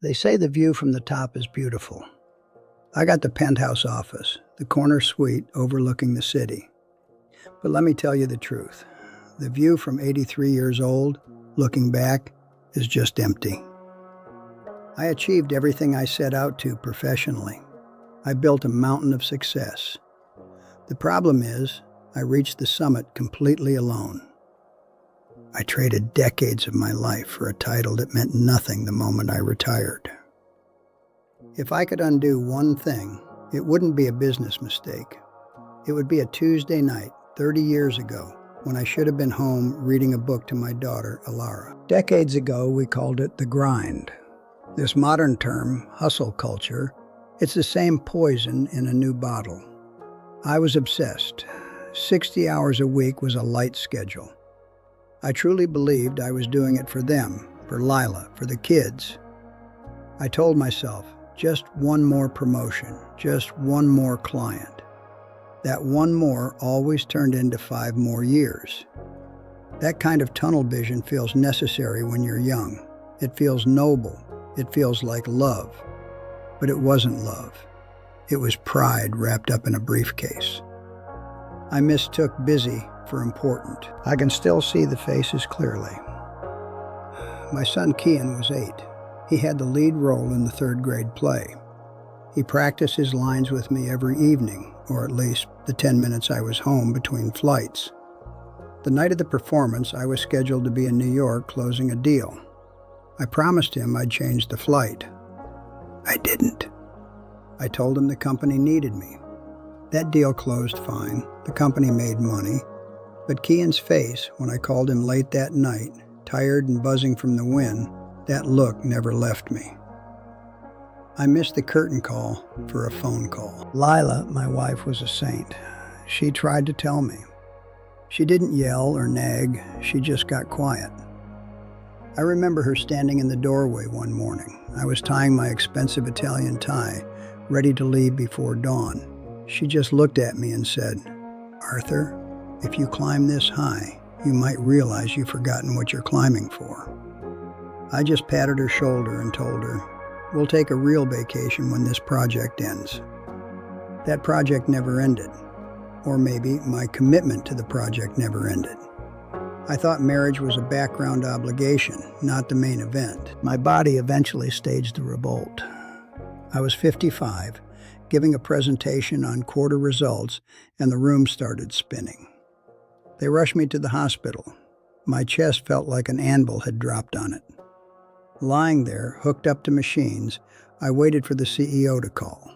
They say the view from the top is beautiful. I got the penthouse office, the corner suite overlooking the city. But let me tell you the truth. The view from 83 years old, looking back, is just empty. I achieved everything I set out to professionally. I built a mountain of success. The problem is, I reached the summit completely alone. I traded decades of my life for a title that meant nothing the moment I retired. If I could undo one thing, it wouldn't be a business mistake. It would be a Tuesday night, 30 years ago, when I should have been home reading a book to my daughter, Alara. Decades ago, we called it the grind. This modern term, hustle culture, it's the same poison in a new bottle. I was obsessed. 60 hours a week was a light schedule. I truly believed I was doing it for them, for Lila, for the kids. I told myself, just one more promotion, just one more client. That one more always turned into 5 more years. That kind of tunnel vision feels necessary when you're young. It feels noble. It feels like love. But it wasn't love. It was pride wrapped up in a briefcase. I mistook busy for important. I can still see the faces clearly. My son Kian was 8. He had the lead role in the 3rd grade play. He practiced his lines with me every evening, or at least the 10 minutes I was home between flights. The night of the performance, I was scheduled to be in New York closing a deal. I promised him I'd change the flight. I didn't. I told him the company needed me. That deal closed fine. The company made money. But Kian's face, when I called him late that night, tired and buzzing from the wind, that look never left me. I missed the curtain call for a phone call. Lila, my wife, was a saint. She tried to tell me. She didn't yell or nag, she just got quiet. I remember her standing in the doorway one morning. I was tying my expensive Italian tie, ready to leave before dawn. She just looked at me and said, "Arthur, if you climb this high, you might realize you've forgotten what you're climbing for." I just patted her shoulder and told her, "We'll take a real vacation when this project ends." That project never ended. Or maybe my commitment to the project never ended. I thought marriage was a background obligation, not the main event. My body eventually staged the revolt. I was 55, giving a presentation on quarter results, and the room started spinning. They rushed me to the hospital. My chest felt like an anvil had dropped on it. Lying there, hooked up to machines, I waited for the CEO to call.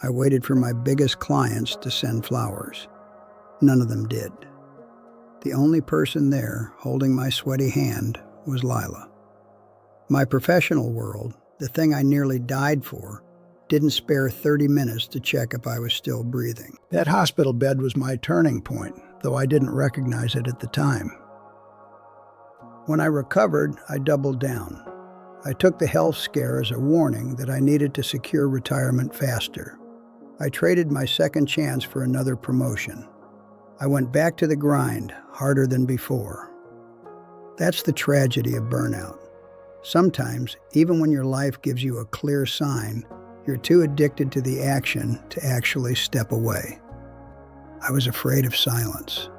I waited for my biggest clients to send flowers. None of them did. The only person there, holding my sweaty hand, was Lila. My professional world, the thing I nearly died for, didn't spare 30 minutes to check if I was still breathing. That hospital bed was my turning point, though I didn't recognize it at the time. When I recovered, I doubled down. I took the health scare as a warning that I needed to secure retirement faster. I traded my second chance for another promotion. I went back to the grind, harder than before. That's the tragedy of burnout. Sometimes, even when your life gives you a clear sign, you're too addicted to the action to actually step away. I was afraid of silence.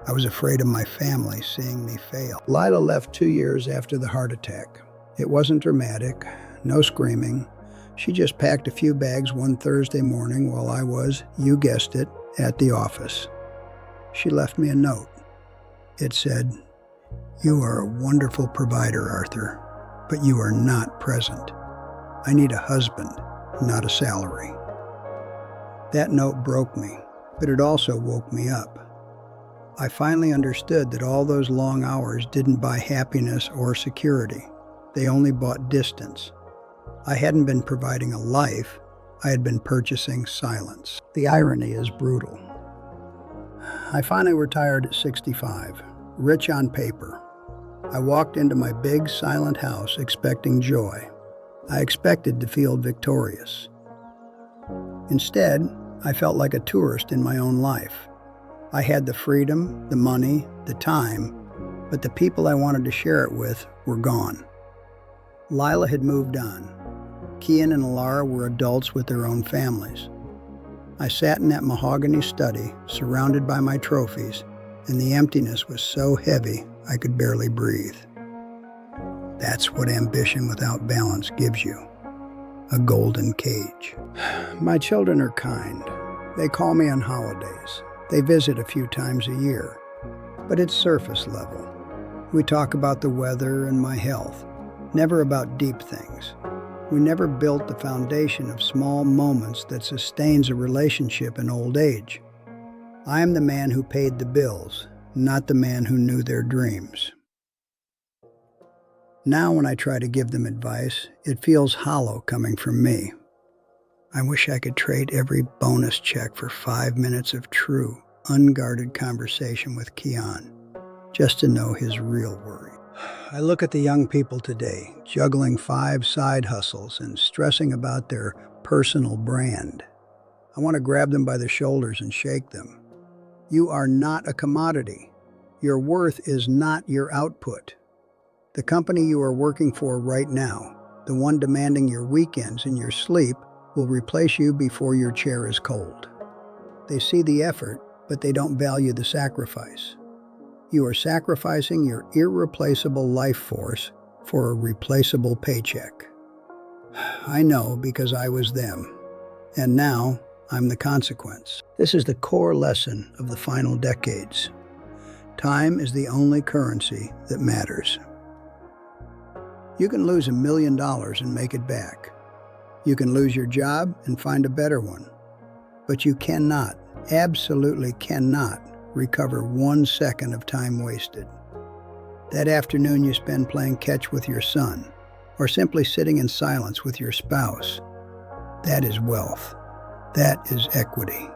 I was afraid of my family seeing me fail. Lila left 2 years after the heart attack. It wasn't dramatic, no screaming. She just packed a few bags one Thursday morning while I was, you guessed it, at the office. She left me a note. It said, "You are a wonderful provider, Arthur, but you are not present. I need a husband, not a salary." That note broke me, but it also woke me up. I finally understood that all those long hours didn't buy happiness or security. They only bought distance. I hadn't been providing a life, I had been purchasing silence. The irony is brutal. I finally retired at 65, rich on paper. I walked into my big, silent house expecting joy. I expected to feel victorious. Instead, I felt like a tourist in my own life. I had the freedom, the money, the time, but the people I wanted to share it with were gone. Lila had moved on. Kian and Alara were adults with their own families. I sat in that mahogany study, surrounded by my trophies, and the emptiness was so heavy I could barely breathe. That's what ambition without balance gives you. A golden cage. My children are kind. They call me on holidays. They visit a few times a year. But it's surface level. We talk about the weather and my health, never about deep things. We never built the foundation of small moments that sustains a relationship in old age. I am the man who paid the bills, not the man who knew their dreams. Now when I try to give them advice, it feels hollow coming from me. I wish I could trade every bonus check for 5 minutes of true, unguarded conversation with Kian, just to know his real worry. I look at the young people today, juggling 5 side hustles and stressing about their personal brand. I want to grab them by the shoulders and shake them. You are not a commodity. Your worth is not your output. The company you are working for right now, the one demanding your weekends and your sleep, will replace you before your chair is cold. They see the effort, but they don't value the sacrifice. You are sacrificing your irreplaceable life force for a replaceable paycheck. I know because I was them, and now I'm the consequence. This is the core lesson of the final decades. Time is the only currency that matters. You can lose $1 million and make it back. You can lose your job and find a better one. But you cannot, absolutely cannot, recover 1 second of time wasted. That afternoon you spend playing catch with your son, or simply sitting in silence with your spouse, that is wealth. That is equity.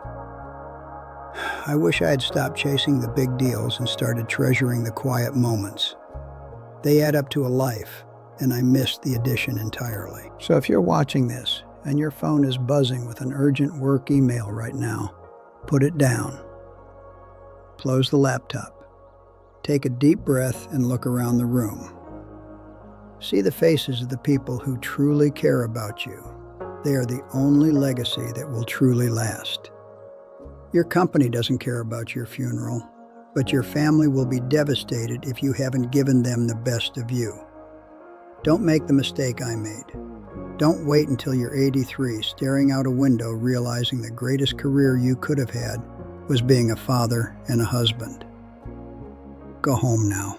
I wish I had stopped chasing the big deals and started treasuring the quiet moments. They add up to a life, and I missed the addition entirely. So if you're watching this and your phone is buzzing with an urgent work email right now, put it down. Close the laptop. Take a deep breath and look around the room. See the faces of the people who truly care about you. They are the only legacy that will truly last. Your company doesn't care about your funeral, but your family will be devastated if you haven't given them the best of you. Don't make the mistake I made. Don't wait until you're 83, staring out a window, realizing the greatest career you could have had was being a father and a husband. Go home now.